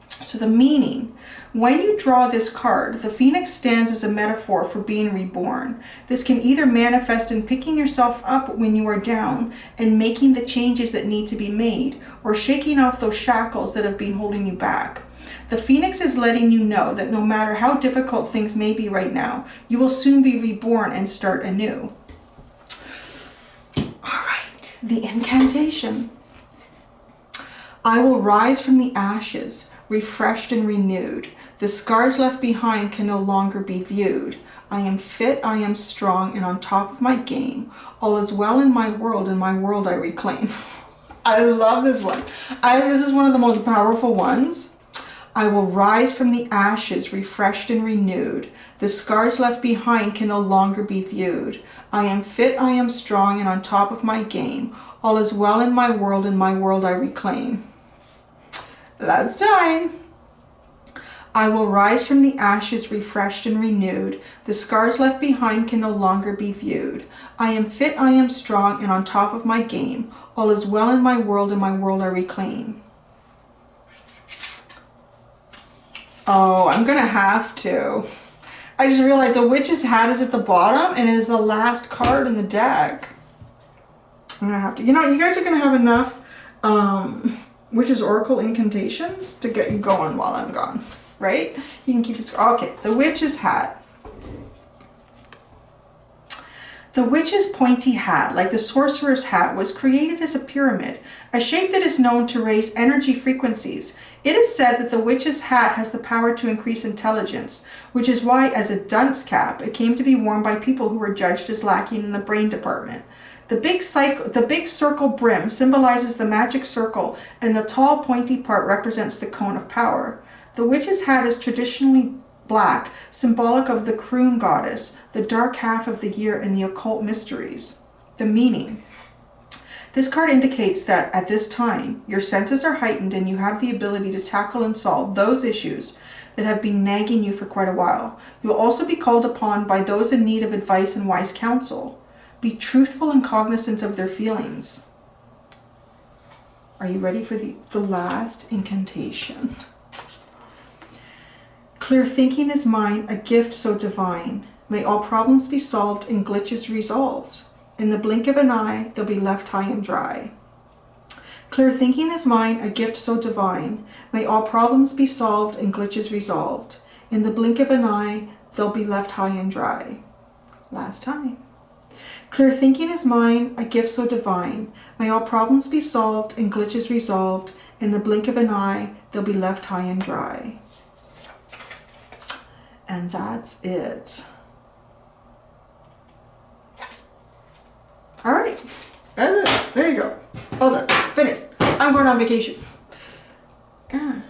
So the meaning, when you draw this card, the phoenix stands as a metaphor for being reborn. This can either manifest in picking yourself up when you are down and making the changes that need to be made, or shaking off those shackles that have been holding you back. The phoenix is letting you know that no matter how difficult things may be right now, you will soon be reborn and start anew. The incantation. I will rise from the ashes, refreshed and renewed. The scars left behind can no longer be viewed. I am fit, I am strong, and on top of my game. All is well in my world, and my world I reclaim. I love this one. This is one of the most powerful ones. I will rise from the ashes, refreshed and renewed. The scars left behind can no longer be viewed. I am fit, I am strong, and on top of my game. All is well in my world, and my world I reclaim. Last time. I will rise from the ashes, refreshed and renewed. The scars left behind can no longer be viewed. I am fit, I am strong, and on top of my game. All is well in my world, and my world I reclaim. Oh, I'm gonna have to. I just realized the Witch's Hat is at the bottom and is the last card in the deck. I'm gonna have to. You know, you guys are gonna have enough Witch's Oracle incantations to get you going while I'm gone. Right? You can keep this. Okay, the Witch's Hat. The witch's pointy hat, like the sorcerer's hat, was created as a pyramid, a shape that is known to raise energy frequencies. It is said that the witch's hat has the power to increase intelligence, which is why, as a dunce cap, it came to be worn by people who were judged as lacking in the brain department. The big circle brim symbolizes the magic circle, and the tall pointy part represents the cone of power. The witch's hat is traditionally black, symbolic of the croon goddess, the dark half of the year and the occult mysteries. The meaning. This card indicates that at this time, your senses are heightened and you have the ability to tackle and solve those issues that have been nagging you for quite a while. You'll also be called upon by those in need of advice and wise counsel. Be truthful and cognizant of their feelings. Are you ready for the last incantation? Clear thinking is mine, a gift so divine. May all problems be solved and glitches resolved. In the blink of an eye, they'll be left high and dry. Clear thinking is mine, a gift so divine. May all problems be solved and glitches resolved. In the blink of an eye, they'll be left high and dry. Last time. Clear thinking is mine, a gift so divine. May all problems be solved and glitches resolved. In the blink of an eye, they'll be left high and dry. And that's it. All right, that's it. There you go. All done. Finished. I'm going on vacation. Yeah.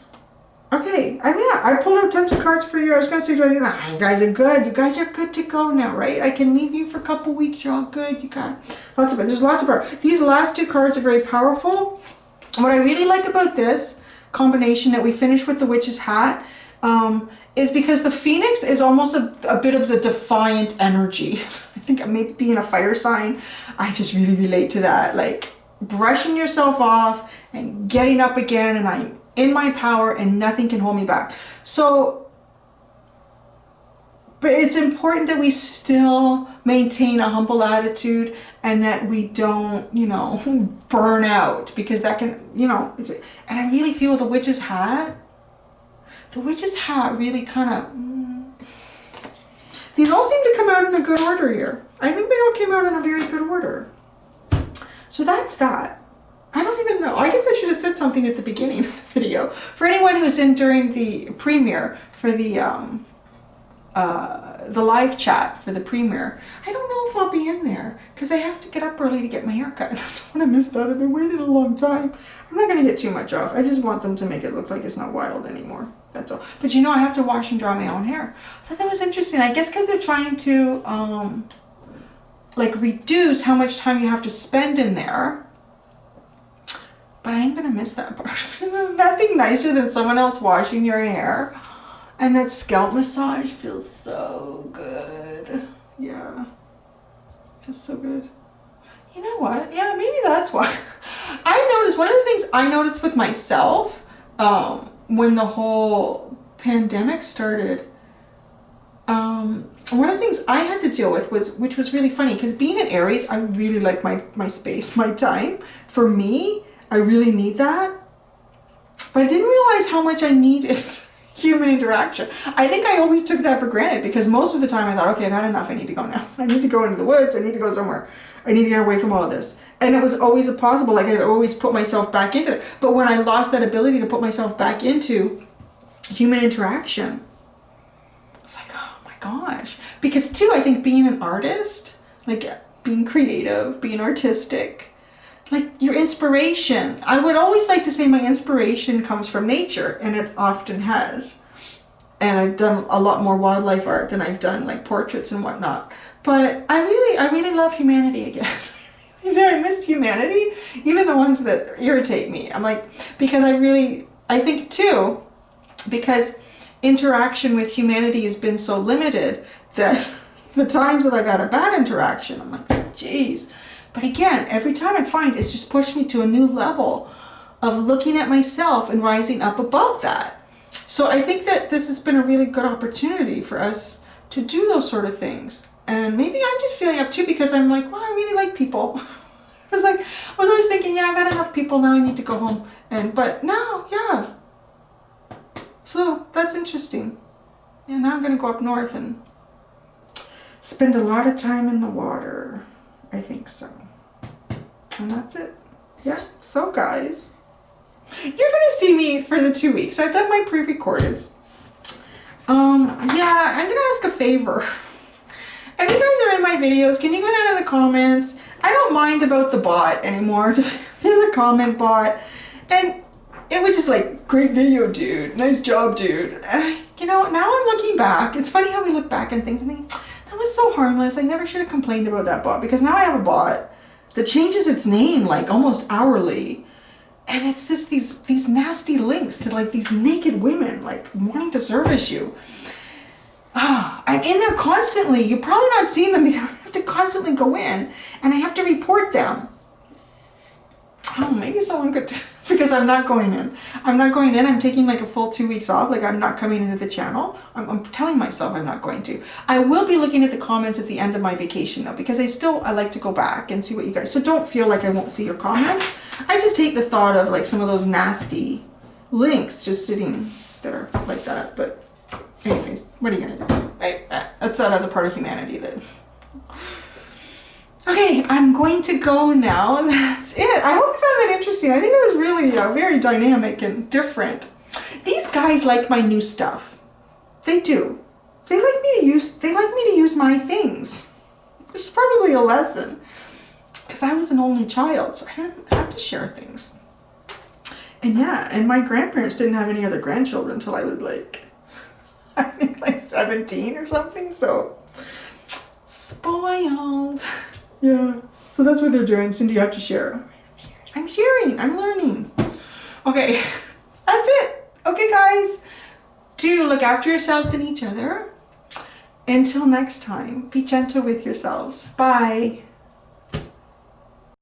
Okay. I pulled out tons of cards for you. I was going to say, you guys are good. You guys are good to go now, right? I can leave you for a couple weeks. You're all good. You got lots of it. There's lots of power. These last two cards are very powerful. What I really like about this combination that we finished with the Witch's Hat is because the Phoenix is almost a bit of the defiant energy. I think maybe being a fire sign, I just really relate to that. Like brushing yourself off and getting up again, and I'm in my power and nothing can hold me back. So, but it's important that we still maintain a humble attitude and that we don't, burn out, because that can, and I really feel the Witch's Hat. The Witch's Hat really kind of... These all seem to come out in a good order here. I think they all came out in a very good order. So that's that. I don't even know. I guess I should have said something at the beginning of the video. For anyone who's in during the premiere for the live chat for the premiere, I don't know if I'll be in there because I have to get up early to get my hair cut. I don't want to miss that. I've been waiting a long time. I'm not going to get too much off. I just want them to make it look like it's not wild anymore. That's all. But I have to wash and dry my own hair. I thought that was interesting. I guess because they're trying to reduce how much time you have to spend in there. But I ain't going to miss that part. This is nothing nicer than someone else washing your hair. And that scalp massage feels so good. Yeah. Feels so good. You know what? Yeah, maybe that's why. I noticed, one of the things I noticed with myself, when the whole pandemic started, one of the things I had to deal with which was really funny, because being an Aries, I really like my space, my time. For me, I really need that. But I didn't realize how much I needed human interaction. I think I always took that for granted, because most of the time I thought, okay, I've had enough. I need to go now. I need to go into the woods. I need to go somewhere. I need to get away from all of this. And it was always a possible, like I'd always put myself back into it. But when I lost that ability to put myself back into human interaction, it's like, oh my gosh. Because too, I think being an artist, like being creative, being artistic, like your inspiration. I would always like to say my inspiration comes from nature, and it often has. And I've done a lot more wildlife art than I've done like portraits and whatnot. But I really love humanity again. I missed humanity, even the ones that irritate me. I'm like, because I think too, because interaction with humanity has been so limited that the times that I've had a bad interaction, I'm like, geez. But again, every time I find it's just pushed me to a new level of looking at myself and rising up above that. So I think that this has been a really good opportunity for us to do those sort of things. And maybe I'm just feeling up too, because I'm like, well, I really like people. I was always thinking, yeah, I've had enough people now, I need to go home. But now, yeah. So that's interesting. Yeah, now I'm gonna go up north and spend a lot of time in the water. I think so. And that's it. Yeah, so guys, you're gonna see me for the 2 weeks. I've done my pre-recordeds. Yeah, I'm gonna ask a favor. If you guys are in my videos, can you go down in the comments? I don't mind about the bot anymore. There's a comment bot, and it would just like, great video, dude. Nice job, dude. And you know, now I'm looking back. It's funny how we look back and things and think, that was so harmless. I never should have complained about that bot, because now I have a bot that changes its name like almost hourly. And it's these nasty links to like these naked women like wanting to service you. I'm in there constantly. You're probably not seeing them because I have to constantly go in and I have to report them. Oh, maybe someone could, because I'm not going in. I'm taking like a full 2 weeks off. Like I'm not coming into the channel. I'm telling myself I'm not going to. I will be looking at the comments at the end of my vacation though, because I like to go back and see what you guys, so don't feel like I won't see your comments. I just hate the thought of like some of those nasty links just sitting there like that. But anyways, what are you gonna do? Right? That's that other part of humanity that... Okay, I'm going to go now. That's it. I hope you found that interesting. I think it was really very dynamic and different. These guys like my new stuff. They do. They like me to use my things. Which is probably a lesson. Because I was an only child, so I didn't have to share things. And yeah, and my grandparents didn't have any other grandchildren until I was like, I think like 17 or something, so spoiled. Yeah, so that's what they're doing. Cindy, you have to share. I'm sharing, I'm learning. Okay, that's it. Okay, guys, do look after yourselves and each other. Until next time, be gentle with yourselves. Bye.